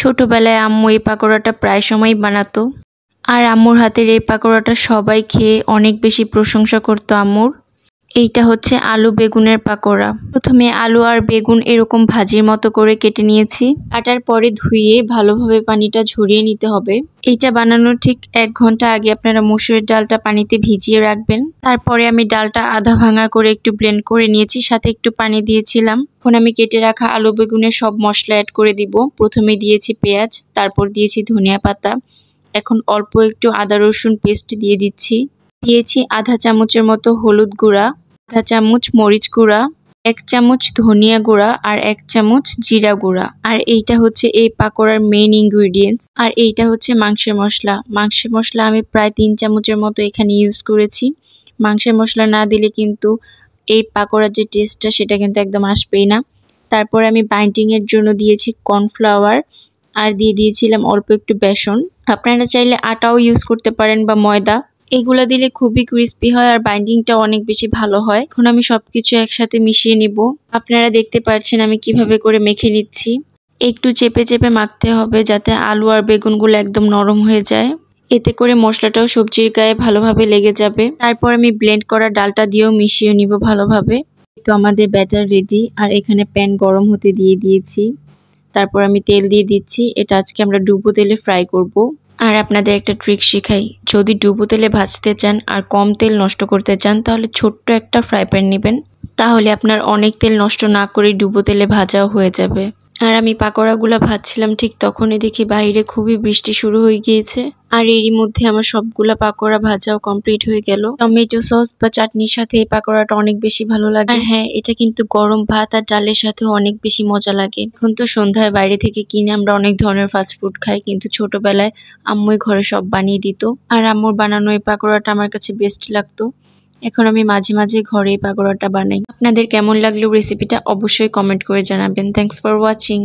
ছোটবেলায় আম্মু এই পাকোড়াটা প্রায় সময়ই বানাতো। আর আম্মুর হাতের এই পাকোড়াটা সবাই খেয়ে অনেক বেশি প্রশংসা করতো আম্মুর। এইটা হচ্ছে আলু বেগুনের পাকোড়া। প্রথমে আলু আর বেগুন এরকম ভাজির মতো করে কেটে নিয়েছি। কাটার পরে ধুয়ে ভালোভাবে পানিটা ঝরিয়ে নিতে হবে। এইটা বানানোর ঠিক 1 ঘন্টা আগে আপনারা মসুরের ডালটা পানিতে ভিজিয়ে রাখবেন। তারপরে আমি ডালটা আধা ভাঙা করে একটু ব্লেন্ড করে নিয়েছি, সাথে একটু পানি দিয়েছিলাম। এখন আমি কেটে রাখা আলু বেগুনের সব মশলা অ্যাড করে দিব। প্রথমে দিয়েছি পেঁয়াজ, তারপর দিয়েছি ধনিয়া পাতা। এখন অল্প একটু আদা রসুন পেস্ট দিয়ে দিচ্ছি। দিয়েছি আধা চামচের মতো হলুদ গুঁড়া, আধা চামচ মরিচ গুঁড়া, 1 চামচ ধনিয়া গুঁড়া আর 1 চামচ জিরা গুঁড়া। আর এইটা হচ্ছে এই পাকোড়ার মেইন ইনগ্রিডিয়েন্টস। আর এইটা হচ্ছে মাংসের মশলা। মাংসের মশলা আমি প্রায় 3 চামচের মতো এখানে ইউজ করেছি। মাংসের মশলা না দিলে কিন্তু এই পাকোড়ার যে টেস্টটা সেটা কিন্তু একদম আসবেই না। তারপর আমি বাইন্ডিংয়ের জন্য দিয়েছি কর্নফ্লাওয়ার আর দিয়ে দিয়েছিলাম অল্প একটু বেসন। আপনারা চাইলে আটাও ইউজ করতে পারেন বা ময়দা। এগুলা দিলে খুবই ক্রিস্পি হয় আর বাইন্ডিংটা অনেক বেশি ভালো হয়। এখন আমি সবকিছু একসাথে মিশিয়ে নিব। আপনারা দেখতে পাচ্ছেন আমি কিভাবে করে মেখে নিচ্ছি। একটু চেপে চেপে মাখতে হবে যাতে আলু আর বেগুনগুলো একদম নরম হয়ে যায়। এতে করে মশলাটাও সবজির গায়ে ভালোভাবে লেগে যাবে। তারপর আমি ব্লেন্ড করা ডালটা দিয়েও মিশিয়ে নিব ভালোভাবে। তো আমাদের ব্যাটার রেডি। আর এখানে প্যান গরম হতে দিয়ে দিয়েছি। তারপর আমি তেল দিয়ে দিচ্ছি। এটা আজকে আমরা ডুবো তেলে ফ্রাই করব। আর আপনাদের একটা ট্রিক শেখাই, যদি ডুবো তেলে ভাজতে চান আর কম তেল নষ্ট করতে চান তাহলে ছোট্ট একটা ফ্রাই প্যান নেবেন। তাহলে আপনার অনেক তেল নষ্ট না করে ডুবো তেলে ভাজাও হয়ে যাবে। আর আমি পাকোড়াগুলো ভাজছিলাম ঠিক তখনই দেখি বাইরে খুবই বৃষ্টি শুরু হয়ে গিয়েছে। আর এরই মধ্যে আমার সবগুলা পাকোড়া ভাজাও কমপ্লিট হয়ে গেল। টমেটো সস বা চাটনির সাথে এই পাকোড়াটা অনেক বেশি ভালো লাগে। আর হ্যাঁ, এটা কিন্তু গরম ভাত আর ডালের সাথে অনেক বেশি মজা লাগে। এখন তো সন্ধ্যায় বাইরে থেকে কিনে আমরা অনেক ধরনের ফাস্ট ফুড খাই, কিন্তু ছোটবেলায় আম্মুই ঘরে সব বানিয়ে দিত। আর আম্মুর বানানো এই পাকোড়াটা আমার কাছে বেস্ট লাগতো। এখন আমি মাঝে মাঝে ঘরে এই পাকোড়াটা বানাই। আপনাদের কেমন লাগলো রেসিপিটা অবশ্যই কমেন্ট করে জানাবেন। Thanks for watching.